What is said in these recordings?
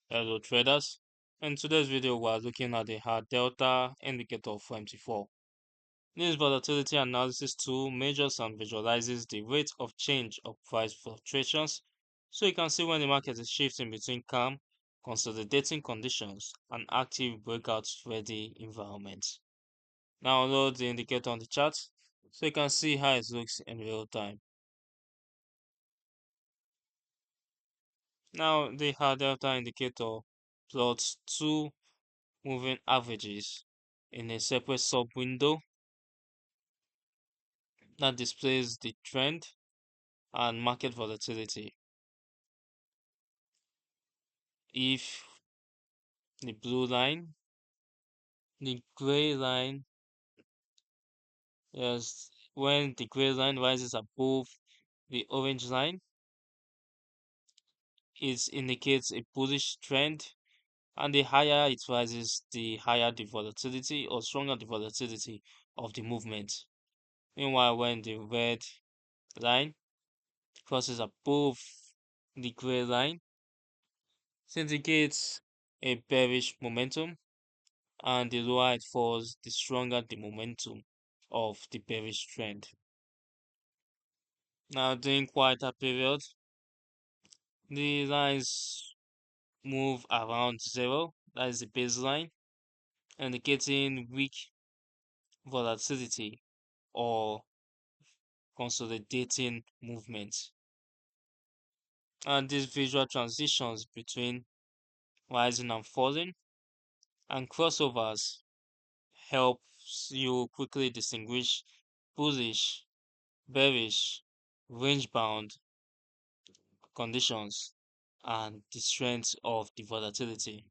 Hello traders. In today's video we are looking at the Hadelta Indicator for MT4. This volatility analysis tool measures and visualizes the rate of change of price fluctuations so you can see when the market is shifting between calm, consolidating conditions and active breakout ready environments. Now load the indicator on the chart so you can see how it looks in real time. Now the Hadelta Indicator plots two moving averages in a separate sub-window that displays the trend and market volatility. If the blue line, the gray line, yes, when the gray line rises above the orange line, it indicates a bullish trend, and the higher it rises, the higher the volatility or stronger the volatility of the movement. Meanwhile, when the red line crosses above the gray line, it indicates a bearish momentum, and the lower it falls, the stronger the momentum of the bearish trend. Now, during quieter period, the lines move around zero, that is the baseline, indicating weak volatility or consolidating movement. And these visual transitions between rising and falling and crossovers helps you quickly distinguish bullish, bearish, range bound conditions and the strength of the volatility.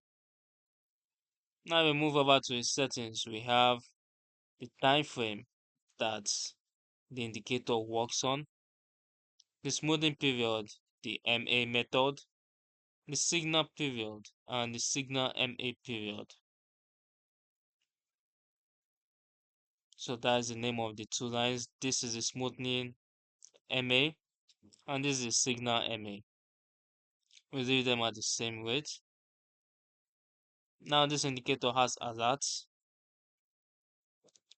Now we move over to the settings. We have the time frame that the indicator works on, the smoothing period, the MA method, the signal period, and the signal MA period. So that is the name of the two lines. This is the smoothing MA, and this is the signal MA. We leave them at the same rate. Now this indicator has alerts,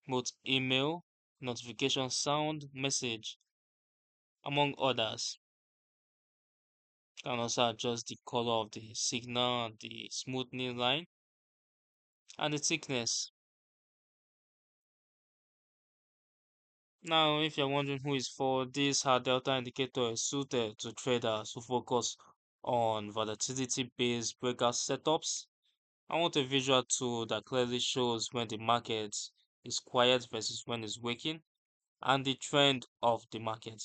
both email, notification sound, message, among others. You can also adjust the color of the signal, the smoothing line, and the thickness. Now, if you're wondering who is for, this Delta indicator is suited to traders who focus on volatility-based breakout setups. I want a visual tool that clearly shows when the market is quiet versus when it's waking, and the trend of the market.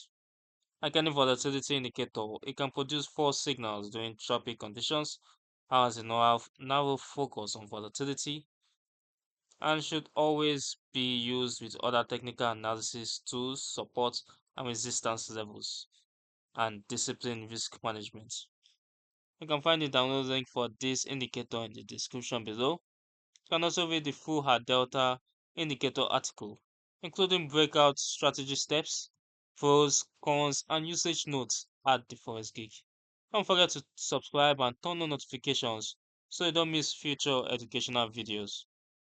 Like any volatility indicator, it can produce false signals during choppy conditions, has a narrow focus on volatility, and should always be used with other technical analysis tools, support and resistance levels, and disciplined risk management. You can find the download link for this indicator in the description below. You can also read the full hard delta indicator article, including breakout strategy steps, pros, cons, and usage notes at the Forex Geek. Don't forget to subscribe and turn on notifications so you don't miss future educational videos.